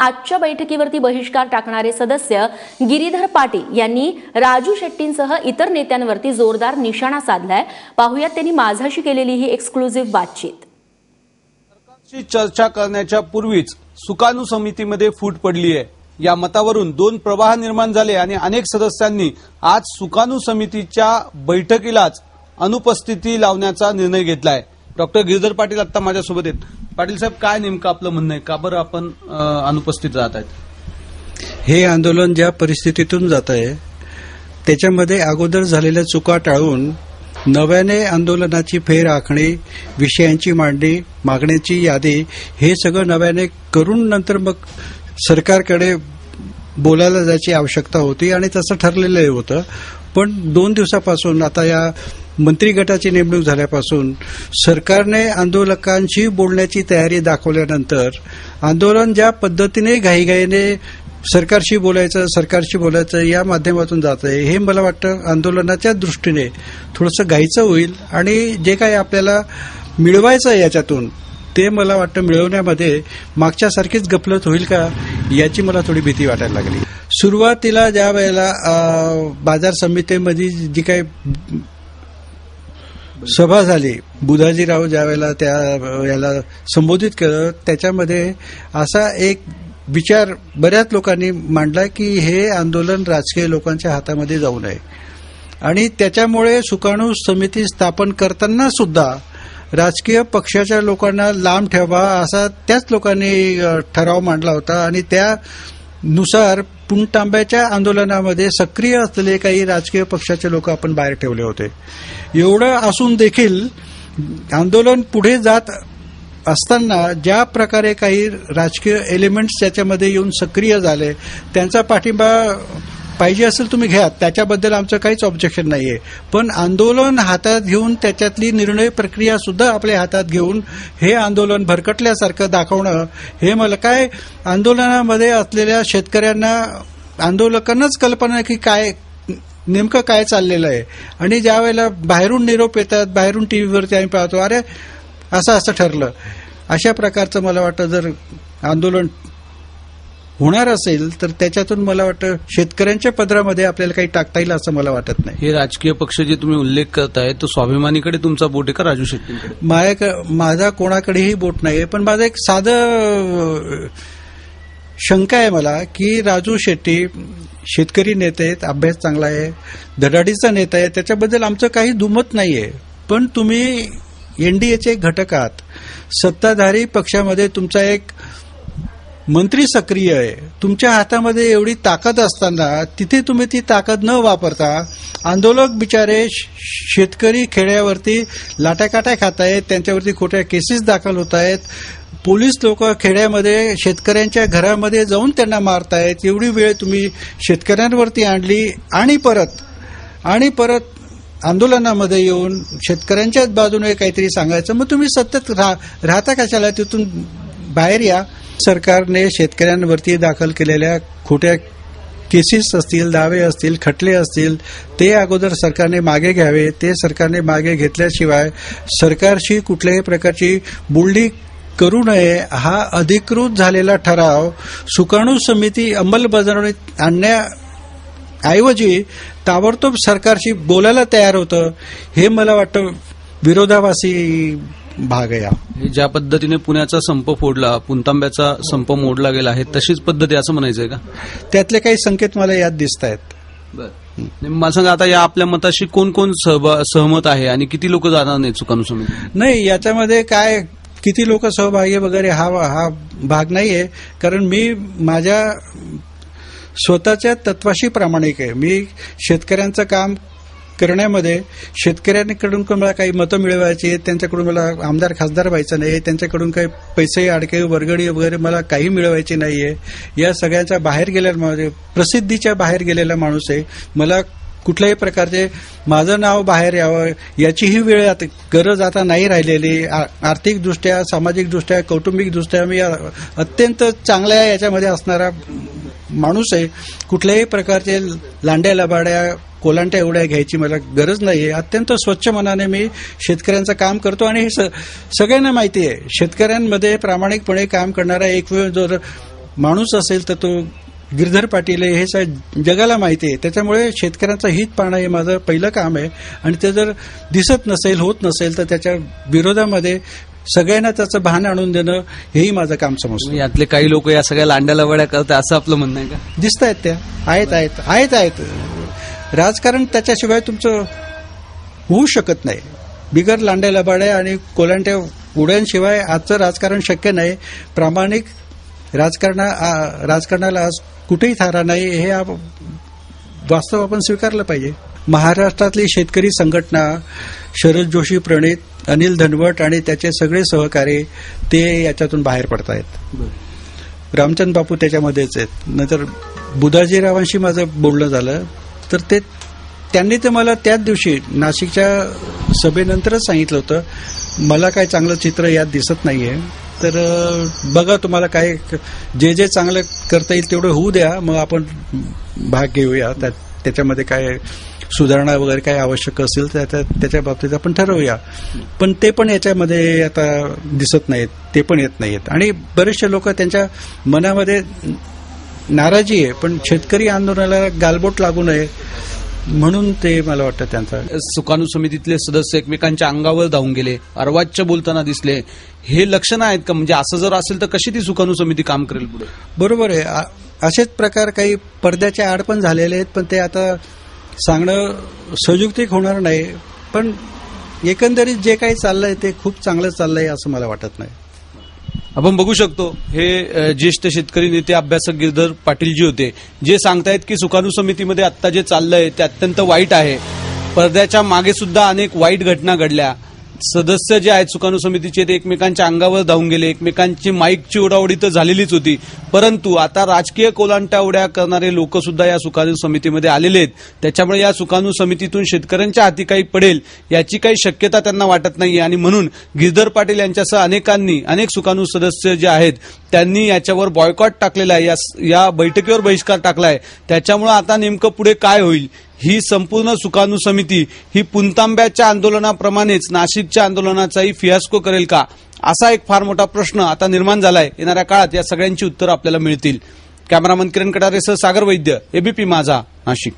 आजच्या बैठकीवरती बहिष्कार टाकणारे सदस्य गिरीधर पाटील यांनी राजू शेट्टींसह इतर नेत्यांवरती जोरदार निशाणा साधलाय। पाहुयात त्यांनी माझाशी केलेली ही एक्सक्लुझिव्ह बातचीत। सरकारशी चर्चा करण्याच्या पूर्वीच सुकाणू समितीमध्ये फूट पडली आहे। या मतावरून दोन प्रवाह निर्माण झाले आणि अनेक सदस्यांनी आज सुकाणू समितीच्या बैठकीलाच अनुपस्थिती लावण्याचा निर्णय घेतलाय। डॉक्टर गिरीधर पाटील आता माझ्यासोबत आहेत। पाटील साहेब, काय नेमकं आपलं म्हणणं आहे? का बरं आपण अनुपस्थित राहत आहेत? हे आंदोलन ज्या परिस्थितीतून जात आहे त्याच्यामध्ये अगोदर झालेल्या चुका टाळून नव्याने आंदोलनाची फेर आखणी, विषयांची मांडणी, मागण्यांची यादी हे सगळं नव्याने करून नंतर मग सरकारकडे बोलायला जायची आवश्यकता होती आणि तसं ठरलेलं होतं। पण 2 दिवसापासून आता या मंत्री गटाची नेमणूक झाल्यापासून सरकारने आंदोलकांशी बोलण्याची तयारी दाखवल्यानंतर आंदोलन ज्या पद्धतीने घाईघाईने सरकारशी बोलायचं या माध्यमातून जात आहे, हे मला वाटतं आंदोलनाच्या दृष्टीने थोडंसं घाईचं होईल आणि जे काही आपल्याला मिळवायचं आहे याच्यातून ते मला वाटतं मिळवण्यामध्ये मागच्यासारखीच गफलत होईल का याची मला थोडी भीती वाटायला लागली। सुरुवातीला ज्या वेळेला बाजार समितीमध्ये जी काही सभा झाली, बुधाजीराव ज्या वेळेला याला संबोधित केलं त्याच्यामध्ये असा एक विचार बऱ्याच लोकांनी मांडला की हे आंदोलन राजकीय लोकांच्या हातामध्ये जाऊ नये आणि त्याच्यामुळे सुकाणू समिती स्थापन करताना सुद्धा राजकीय पक्षाच्या लोकांना लांब ठेवा असा त्याच लोकांनी ठराव मांडला होता आणि त्यानुसार पुणतांब्याच्या आंदोलनामध्ये सक्रिय असलेले काही राजकीय पक्षाचे लोक आपण बाहेर ठेवले होते। एवढं असून देखील आंदोलन पुढे जात असताना ज्या प्रकारे काही राजकीय एलिमेंट्स त्याच्यामध्ये येऊन सक्रिय झाले त्यांचा पाठिंबा पाहिजे असेल तुम्ही घ्या, त्याच्याबद्दल आमचं काहीच ऑब्जेक्शन नाहीये। पण आंदोलन हातात घेऊन त्याच्यातली निर्णय प्रक्रिया सुद्धा आपल्या हातात घेऊन हे आंदोलन भरकटल्यासारखं दाखवणं, हे मला काय आंदोलनामध्ये असलेल्या शेतकऱ्यांना आंदोलकांनाच कल्पना की काय नेमकं काय चाललेलं आहे आणि ज्या वेळेला बाहेरून निरोप येतात, बाहेरून टीव्हीवरती आम्ही पाहतो अरे असं ठरलं, अशा प्रकारचं मला वाटतं जर आंदोलन होणार असेल तर त्याच्यातून मला वाटतं शेतकऱ्यांच्या पदरामध्ये आपल्याला काही टाकता येईल असं मला वाटत नाही। हे राजकीय पक्ष जे तुम्ही उल्लेख करताय तो स्वाभिमानीकडे तुमचा बोट आहे का राजू शेट्टींकडे? माझा कोणाकडेही बोट नाही, पण माझं एक साधं शंका आहे मला की राजू शेट्टी शेतकरी नेते आहेत, अभ्यास चांगला आहे, धडाडीचा नेता आहे, त्याच्याबद्दल आमचं काही दुमत नाहीये। पण तुम्ही एनडीएचे घटक आहात, सत्ताधारी पक्षामध्ये तुमचा एक मंत्री सक्रिय आहे, तुमच्या हातामध्ये एवढी ताकद असताना तिथे तुम्ही ती ताकद न वापरता आंदोलक बिचारे शेतकरी खेड्यावरती लाटाकाटा खात आहेत, त्यांच्यावरती खोट्या केसेस दाखल होत आहेत, पोलीस लोक खेड्यामध्ये शेतकऱ्यांच्या घरामध्ये जाऊन त्यांना मारतायत, एवढी वेळ तुम्ही शेतकऱ्यांवरती आणली आणि परत आंदोलनामध्ये येऊन शेतकऱ्यांच्याच बाजूने काहीतरी सांगायचं, मग तुम्ही सतत राहता कशाला? तिथून बाहेर या। सरकारने शेतकऱ्यांवरती दाखल केलेल्या खोट्या केसेस असतील, दावे असतील, खटले असतील, ते अगोदर सरकारने मागे घ्यावे। ते सरकारने मागे घेतल्याशिवाय सरकारशी कुठल्याही प्रकारची बोलणी करू नये हा अधिकृत झालेला ठराव सुकाणू समिती अंमलबजावणीत आणण्याऐवजी ताबडतोब सरकारशी बोलायला तयार होतं, हे मला वाटतं विरोधाभासी भाग आहे। ज्या पद्धतीने पुण्याचा संप फोडला, पुणतांब्याचा संप मोडला गेला आहे तशीच पद्धत आहे असं म्हणायचंय का? त्यातले काही संकेत मला यात दिसत आहेत। मला सांगा, आता या आपल्या मताशी कोण कोण सहमत आहे आणि किती लोक जाणार नाही सुकाणू समिती? नाही, याच्यामध्ये काय किती लोक सहभागी वगैरे हा भाग नाहीये, कारण मी माझ्या स्वतःच्या तत्वाशी प्रामाणिक आहे। मी शेतकऱ्यांचं काम करण्यामध्ये शेतकऱ्यांकडून मला काही मतं मिळवायची, त्यांच्याकडून मला आमदार खासदार व्हायचं नाही, त्यांच्याकडून काही पैसे अडके वर्गणी वगैरे मला काही मिळवायची नाहीये। या सगळ्यांच्या बाहेर गेलेला, प्रसिद्धीच्या बाहेर गेलेला माणूस आहे। मला कुठल्याही प्रकारचे माझं नाव बाहेर यावं याचीही वेळ गरज आता नाही राहिलेली। आर्थिकदृष्ट्या, सामाजिकदृष्ट्या, कौटुंबिकदृष्ट्या मी अत्यंत चांगल्या याच्यामध्ये असणारा माणूस आहे। कुठल्याही प्रकारचे लांड्या लबाड्या कोलांट्या एवढ्या घ्यायची मला गरज नाहीये। अत्यंत स्वच्छ मनाने मी शेतकऱ्यांचं काम करतो आणि हे सगळ्यांना माहिती आहे। शेतकऱ्यांमध्ये प्रामाणिकपणे काम करणारा एक जर माणूस असेल तर तो गिरधर पाटील आहे, हे जगाला माहिती आहे. त्याच्यामुळे शेतकऱ्यांचं हित पाहणं हे माझं पहिलं काम आहे. आणि ते जर दिसत नसेल, होत नसेल, तर त्याच्या विरोधामध्ये सगळ्यांना त्याचं भान आणून देणं हेही माझं काम समजतं. यातले काही लोक या सगळ्या लांड्या लवड्या करतात असं आपलं म्हणणं आहे का? दिसत आहेत त्या, आहेत. राजकारण त्याच्याशिवाय तुमचं होऊ शकत नाही. बिगर लांड्या लबाड्या आणि कोलांट्या उड्यांशिवाय आजचं राजकारण शक्य नाही. प्रामाणिक राजकारणाला आज कुठेही थारा नाही, हे वास्तव आपण स्वीकारलं पाहिजे. महाराष्ट्रातली शेतकरी संघटना, शरद जोशी प्रणित, अनिल धनवट आणि त्याचे सगळे सहकारी ते याच्यातून बाहेर पडत आहेत. रामचंद्र बापू त्याच्यामध्येच आहेत. नंतर बुधाजीरावांशी माझं बोलणं झालं तर त्यांनी तर मला त्याच दिवशी नाशिकच्या सभेनंतरच सांगितलं होतं, मला काय चांगलं चित्र यात दिसत नाहीये, तर बघा तुम्हाला काय जे चांगलं करता येईल तेवढं होऊ द्या, मग आपण भाग घेऊया. त्याच्यामध्ये काय सुधारणा वगैरे काय आवश्यक असेल तर त्याच्या बाबतीत आपण ठरवूया. पण ते पण याच्यामध्ये आता दिसत नाहीत, ते पण येत नाहीत. आणि बरेचसे लोक त्यांच्या मनामध्ये नाराजी आहे, पण शेतकरी आंदोलनाला गालबोट लागू नये म्हणून ते मला वाटतं त्यांचा. सुकाणू समितीतले सदस्य एकमेकांच्या अंगावर धावून गेले, अर्वाच्य बोलताना दिसले, हे लक्षणं आहेत का? म्हणजे असं जर असेल तर कशी ती सुकाणू समिती काम करेल पुढे? बरोबर आहे. असेच प्रकार काही पडद्याच्या आड पण झालेले आहेत, पण ते आता सांगणं संयुक्तिक होणार नाही. पण एकंदरीत जे काही चाललंय ते खूप चांगलं चाललंय असं मला वाटत नाही. आपण बघू शकतो हे ज्येष्ठ शेतकरी नेते अभ्यासक गिरधर पाटीलजी होते, जे सांगतायत की सुकाणू समितीमध्ये आता जे चाललंय ते अत्यंत वाईट आहे. पडद्याच्या मागे सुद्धा अनेक वाईट घटना घडल्या. सदस्य जे आहेत सुकाणू समितीचे ते एकमेकांच्या अंगावर धावून गेले, एकमेकांची माईकची ओढाओढी तर झालेलीच होती. परंतु आता राजकीय कोलांट्या उड्या करणारे लोक सुद्धा या सुकाणू समितीमध्ये आलेले आहेत. त्याच्यामुळे या सुकाणू समितीतून शेतकऱ्यांच्या हाती काही पडेल याची काही शक्यता त्यांना वाटत नाहीये. आणि म्हणून गिरधर पाटील यांच्यासह अनेक सुकाणू सदस्य जे आहेत त्यांनी याच्यावर बॉयकॉट टाकलेला आहे, या बैठकीवर बहिष्कार टाकलाय. त्याच्यामुळे आता नेमकं पुढे काय होईल? ही संपूर्ण सुकाणू समिती ही पुणतांब्याच्या आंदोलनाप्रमाणेच नाशिकच्या आंदोलनाचाही फियास्को करेल का, असा एक फार मोठा प्रश्न आता निर्माण झालाय. येणाऱ्या काळात या सगळ्यांची उत्तरं आपल्याला मिळतील. कॅमेरामन किरण कटारेसह सागर वैद्य, एबीपी माझा, नाशिक.